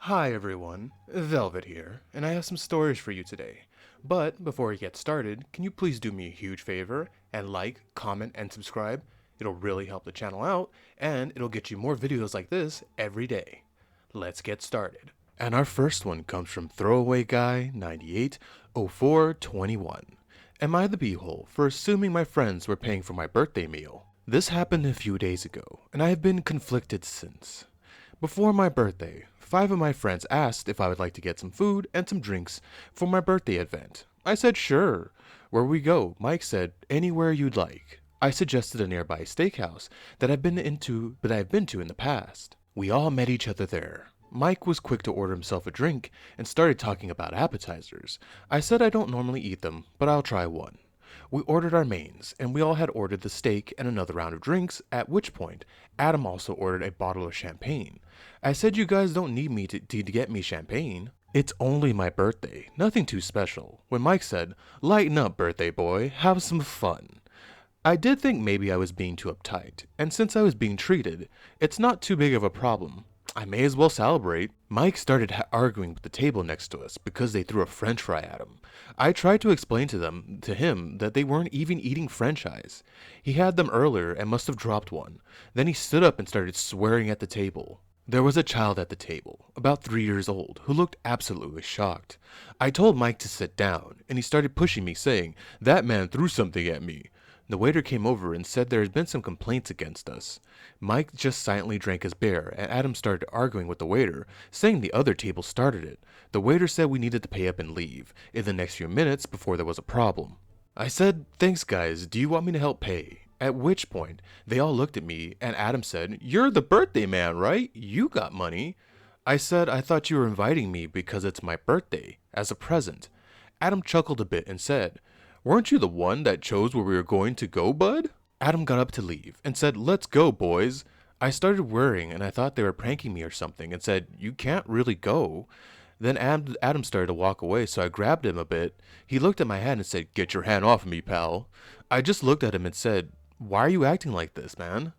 Hi everyone, Velvet here, and I have some stories for you today. But before we get started, can you please do me a huge favor and like, comment, and subscribe? It'll really help the channel out, and it'll get you more videos like this every day. Let's get started. And our first one comes from Throwaway Guy 980421. Am I the beehole for assuming my friends were paying for my birthday meal? This happened a few days ago, and I have been conflicted since. Before my birthday, 5 of my friends asked if I would like to get some food and some drinks for my birthday event. I said sure. Where we go? Mike said anywhere you'd like. I suggested a nearby steakhouse that I've been to in the past. We all met each other there. Mike was quick to order himself a drink and started talking about appetizers. I said I don't normally eat them, but I'll try one. We ordered our mains, and we all had ordered the steak and another round of drinks, at which point, Adam also ordered a bottle of champagne. I said you guys don't need me to get me champagne. It's only my birthday, nothing too special. When Mike said, lighten up birthday boy, have some fun. I did think maybe I was being too uptight, and since I was being treated, it's not too big of a problem. I may as well celebrate. Mike started arguing with the table next to us because they threw a french fry at him. I tried to explain to him that they weren't even eating french fries. He had them earlier and must have dropped one. Then he stood up and started swearing at the table. There was a child at the table, about 3 years old, who looked absolutely shocked. I told Mike to sit down, and he started pushing me, saying, "That man threw something at me." The waiter came over and said there had been some complaints against us. Mike just silently drank his beer, and Adam started arguing with the waiter, saying the other table started it. The waiter said we needed to pay up and leave in the next few minutes before there was a problem. I said, "Thanks guys, do you want me to help pay?" At which point, they all looked at me, and Adam said, "You're the birthday man, right? You got money." I said, "I thought you were inviting me because it's my birthday, as a present." Adam chuckled a bit and said, "Weren't you the one that chose where we were going to go, bud?" Adam got up to leave and said, "Let's go, boys." I started worrying and I thought they were pranking me or something and said, "You can't really go." Then Adam started to walk away, so I grabbed him a bit. He looked at my hand and said, "Get your hand off me, pal." I just looked at him and said, "Why are you acting like this, man?"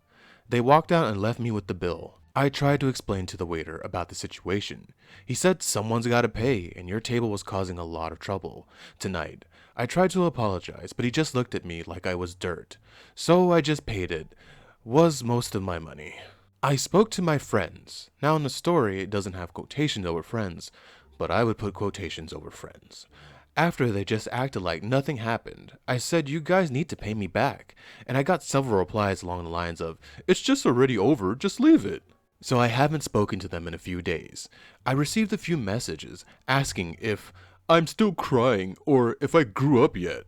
They walked out and left me with the bill. I tried to explain to the waiter about the situation. He said someone's gotta pay, and your table was causing a lot of trouble tonight. I tried to apologize, but he just looked at me like I was dirt. So I just paid it. Was most of my money. I spoke to my friends. Now in the story, it doesn't have quotations over friends, but I would put quotations over friends. After they just acted like nothing happened, I said you guys need to pay me back, and I got several replies along the lines of, "It's just already over, just leave it." So I haven't spoken to them in a few days. I received a few messages asking if I'm still crying or if I grew up yet.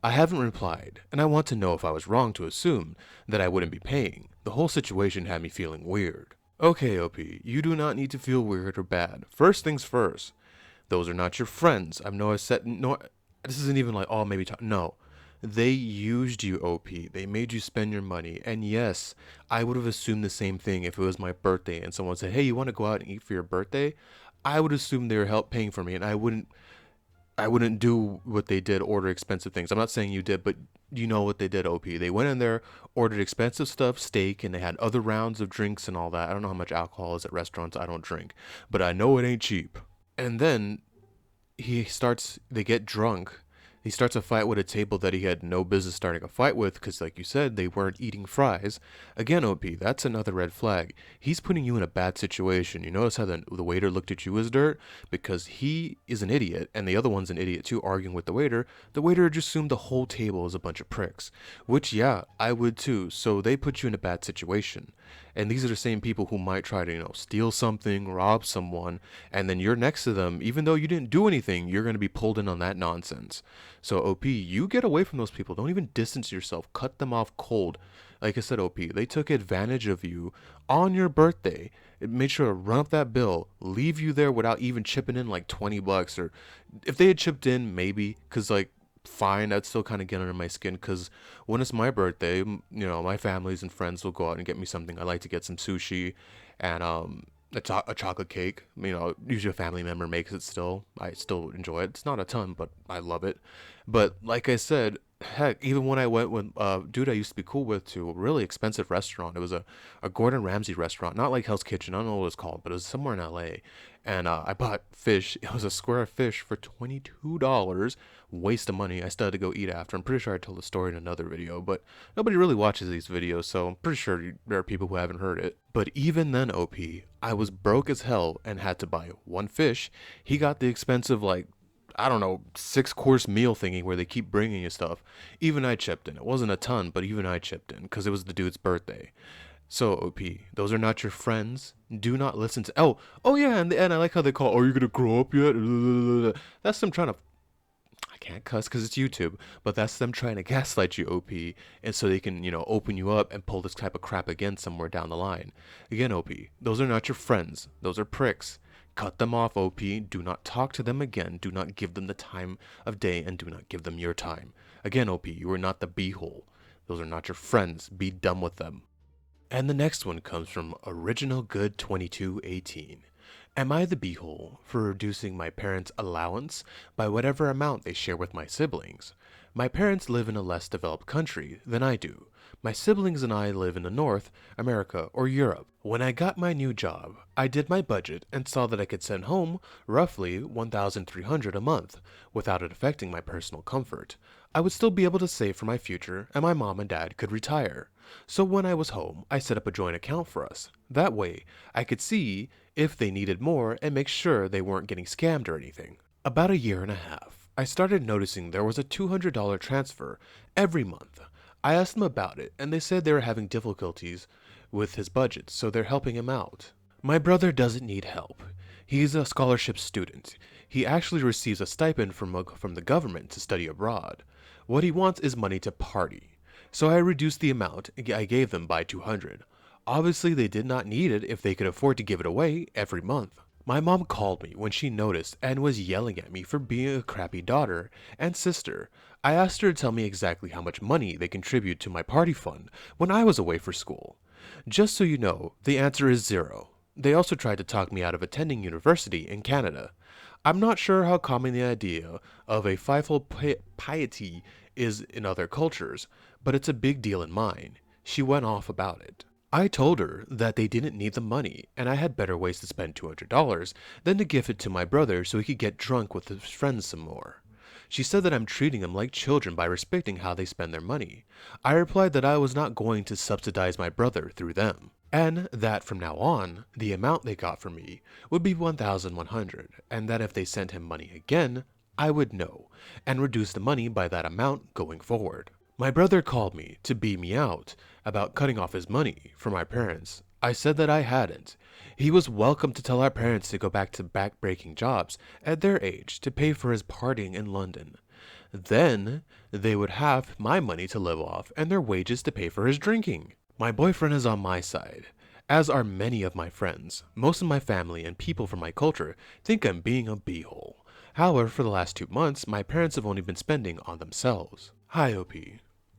I haven't replied, and I want to know if I was wrong to assume that I wouldn't be paying. The whole situation had me feeling weird. Okay, OP, you do not need to feel weird or bad. First things first. Those are not your friends. I know I said, no, this isn't even like, oh, maybe, no. They used you, OP. They made you spend your money. And yes, I would have assumed the same thing if it was my birthday and someone said, "Hey, you want to go out and eat for your birthday?" I would assume they were paying for me, and I wouldn't do what they did, order expensive things. I'm not saying you did, but you know what they did, OP. They went in there, ordered expensive stuff, steak, and they had other rounds of drinks and all that. I don't know how much alcohol is at restaurants. I don't drink, but I know it ain't cheap. And then they get drunk. He starts a fight with a table that he had no business starting a fight with because, like you said, they weren't eating fries. Again, OP, that's another red flag. He's putting you in a bad situation. You notice how the waiter looked at you as dirt? Because he is an idiot, and the other one's an idiot too, arguing with the waiter. The waiter just assumed the whole table is a bunch of pricks. Which, yeah, I would too. So they put you in a bad situation. And these are the same people who might try to, steal something, rob someone, and then you're next to them. Even though you didn't do anything, you're going to be pulled in on that nonsense. So OP, you get away from those people. Don't even distance yourself. Cut them off cold. Like I said, OP, they took advantage of you on your birthday. It made sure to run up that bill, leave you there without even chipping in like $20. Or if they had chipped in, maybe, because like, fine, I'd still kind of get under my skin because when it's my birthday, my families and friends will go out and get me something. I like to get some sushi and a chocolate cake. Usually a family member makes it still. I still enjoy it. It's not a ton, but I love it. But like I said, heck, even when I went with dude I used to be cool with to a really expensive restaurant. It was a Gordon Ramsay restaurant, not like Hell's Kitchen. I don't know what it's called, but it was somewhere in LA. and I bought fish. It was a square of fish for $22. Waste of money. I still had to go eat after. I'm pretty sure I told the story in another video, but nobody really watches these videos, so I'm pretty sure there are people who haven't heard it. But even then, OP, I was broke as hell and had to buy one fish. He got the expensive, like, I don't know, 6-course meal thingy where they keep bringing you stuff. Even I chipped in. It wasn't a ton, but even I chipped in because it was the dude's birthday. So, OP, those are not your friends. Do not listen to. Oh yeah, and I like how they call. Are you gonna grow up yet? That's them trying to. I can't cuss because it's YouTube, but that's them trying to gaslight you, OP, and so they can, open you up and pull this type of crap again somewhere down the line. Again, OP, those are not your friends. Those are pricks. Cut them off, OP. Do not talk to them again. Do not give them the time of day, and do not give them your time. Again, OP, you are not the beehole. Those are not your friends. Be done with them. And the next one comes from Original Good 2218. Am I the beehole for reducing my parents' allowance by whatever amount they share with my siblings? My parents live in a less developed country than I do. My siblings and I live in the North America or Europe. When I got my new job, I did my budget and saw that I could send home roughly $1,300 a month without it affecting my personal comfort. I would still be able to save for my future, and my mom and dad could retire. So when I was home, I set up a joint account for us. That way, I could see if they needed more and make sure they weren't getting scammed or anything. About a year and a half, I started noticing there was a $200 transfer every month. I asked them about it, and they said they were having difficulties with his budget, so they're helping him out. My brother doesn't need help. He's a scholarship student. He actually receives a stipend from the government to study abroad. What he wants is money to party. So I reduced the amount I gave them by 200. Obviously, they did not need it if they could afford to give it away every month. My mom called me when she noticed and was yelling at me for being a crappy daughter and sister. I asked her to tell me exactly how much money they contribute to my party fund when I was away for school. Just so you know, the answer is zero. They also tried to talk me out of attending university in Canada. I'm not sure how common the idea of a fivefold piety is in other cultures, but it's a big deal in mine. She went off about it. I told her that they didn't need the money, and I had better ways to spend $200 than to give it to my brother so he could get drunk with his friends some more. She said that I'm treating them like children by respecting how they spend their money. I replied that I was not going to subsidize my brother through them, and that from now on, the amount they got from me would be $1,100, and that if they sent him money again, I would know, and reduce the money by that amount going forward. My brother called me to beat me out about cutting off his money for my parents. I said that I hadn't. He was welcome to tell our parents to go back to back-breaking jobs at their age to pay for his partying in London. Then they would have my money to live off and their wages to pay for his drinking. My boyfriend is on my side, as are many of my friends. Most of my family and people from my culture think I'm being a beehole. However, for the last 2 months, my parents have only been spending on themselves. Hi, OP.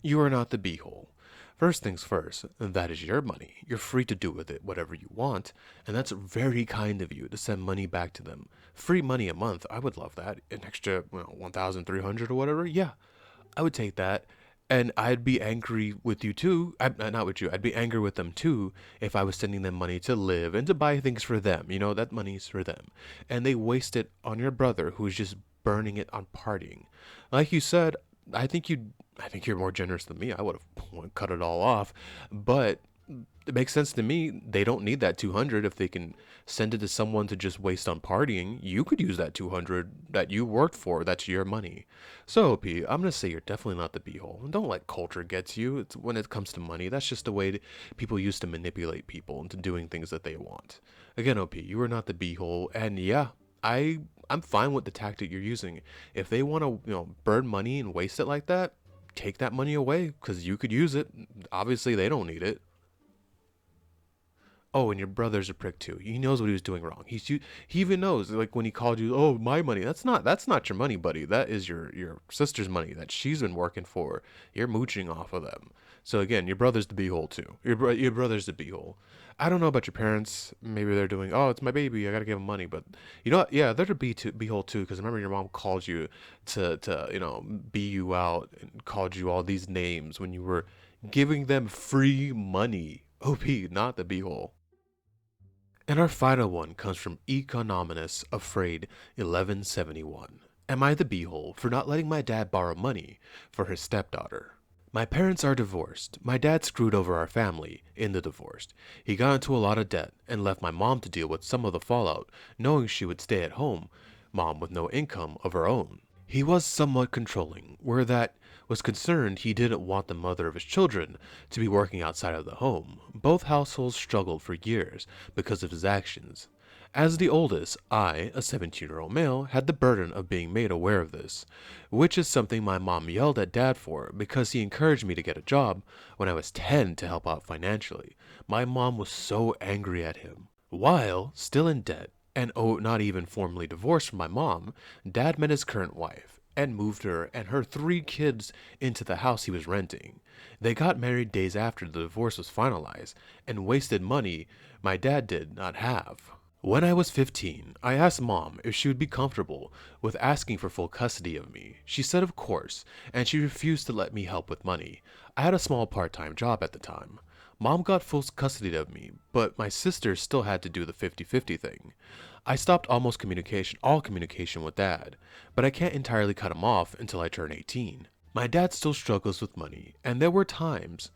You are not the beehole. First things first, that is your money. You're free to do with it whatever you want, and that's very kind of you to send money back to them. Free money a month, I would love that. An extra, 1,300 or whatever, yeah, I would take that. And I'd be angry with you too. Not with you. I'd be angry with them too if I was sending them money to live and to buy things for them. That money's for them. And they waste it on your brother who's just burning it on partying. Like you said, I think you're more generous than me. I would have cut it all off, but it makes sense to me. They don't need that 200 if they can send it to someone to just waste on partying. You could use that 200 that you worked for. That's your money. So, OP, I'm gonna say you're definitely not the beehole. And don't let culture get to you. It's when it comes to money. That's just the way people used to manipulate people into doing things that they want. Again, OP, you are not the beehole, and yeah, I'm fine with the tactic you're using. If they want to, burn money and waste it like that, take that money away because you could use it. Obviously, they don't need it. Oh, and your brother's a prick too. He knows what he was doing wrong. He even knows, like when he called you, oh, my money. That's not your money, buddy. That is your sister's money that she's been working for. You're mooching off of them. So again, your brother's the beehole too. Your brother's the beehole. I don't know about your parents. Maybe they're doing, oh, it's my baby. I gotta give him money. But you know what? Yeah, they're the beehole too. Because remember, your mom called you to bee you out and called you all these names when you were giving them free money. OP, not the beehole. And our final one comes from Econominus Afraid 1171. Am I the beehole for not letting my dad borrow money for his stepdaughter? My parents are divorced. My dad screwed over our family in the divorce. He got into a lot of debt and left my mom to deal with some of the fallout, knowing she would stay at home, mom with no income of her own. He was somewhat controlling, where that was concerned he didn't want the mother of his children to be working outside of the home. Both households struggled for years because of his actions. As the oldest, I, a 17-year-old male, had the burden of being made aware of this, which is something my mom yelled at dad for because he encouraged me to get a job when I was 10 to help out financially. My mom was so angry at him. While still in debt, and not even formally divorced from my mom, dad met his current wife and moved her and her 3 kids into the house he was renting. They got married days after the divorce was finalized and wasted money my dad did not have. When I was 15, I asked mom if she would be comfortable with asking for full custody of me. She said of course, and she refused to let me help with money. I had a small part-time job at the time. Mom got full custody of me, but my sister still had to do the 50-50 thing. I stopped all communication with dad, but I can't entirely cut him off until I turn 18. My dad still struggles with money, and there were times,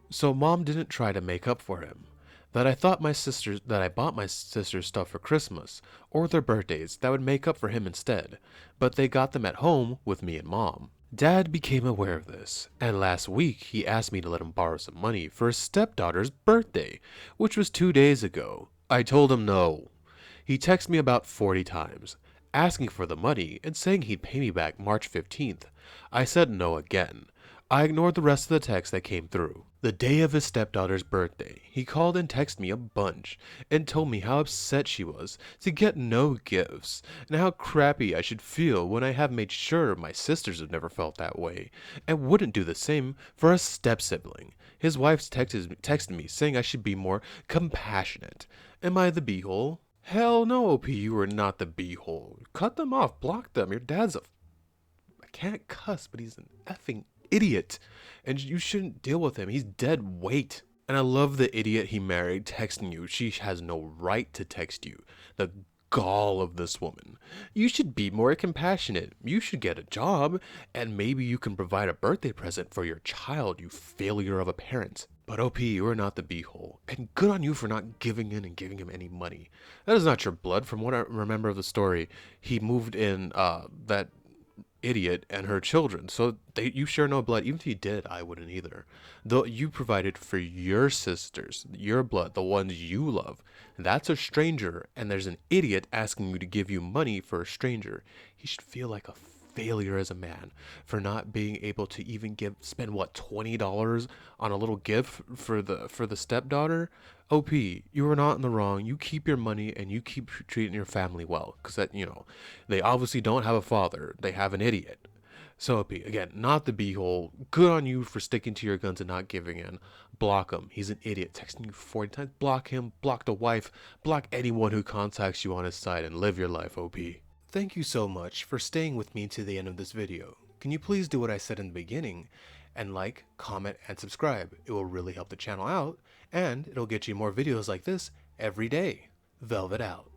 so mom didn't try to make up for him. That I bought my sisters stuff for Christmas or their birthdays that would make up for him instead, but they got them at home with me and mom. Dad became aware of this, and last week he asked me to let him borrow some money for his stepdaughter's birthday, which was 2 days ago. I told him no. He texted me about 40 times, asking for the money and saying he'd pay me back March 15th. I said no again. I ignored the rest of the text that came through. The day of his stepdaughter's birthday, he called and texted me a bunch and told me how upset she was to get no gifts and how crappy I should feel when I have made sure my sisters have never felt that way and wouldn't do the same for a step-sibling. His wife texted me saying I should be more compassionate. Am I the beehole? Hell no, OP, you are not the beehole. Cut them off, block them. Your dad's I can't cuss, but he's an effing idiot, and you shouldn't deal with him. He's dead weight. And I love the idiot he married texting you. She has no right to text you. The gall of this woman. You should be more compassionate. You should get a job, and maybe you can provide a birthday present for your child, you failure of a parent. But OP, you are not the beehole, and good on you for not giving in and giving him any money. That is not your blood. From what I remember of the story, he moved in that idiot and her children, so you share no blood. Even if you did, I wouldn't either. Though you provided for your sisters, your blood, the ones you love. That's a stranger, and there's an idiot asking you to give you money for a stranger. He should feel like a failure as a man for not being able to even spend what, $20 on a little gift for the stepdaughter. OP, you are not in the wrong. You keep your money and you keep treating your family well, because that, they obviously don't have a father. They have an idiot. So OP, again, not the beehole. Good on you for sticking to your guns and not giving in. Block him. He's an idiot. Texting you 40 times. Block him. Block the wife. Block anyone who contacts you on his side and live your life, OP. Thank you so much for staying with me to the end of this video. Can you please do what I said in the beginning and like, comment, and subscribe? It will really help the channel out, and it'll get you more videos like this every day. Velvet out.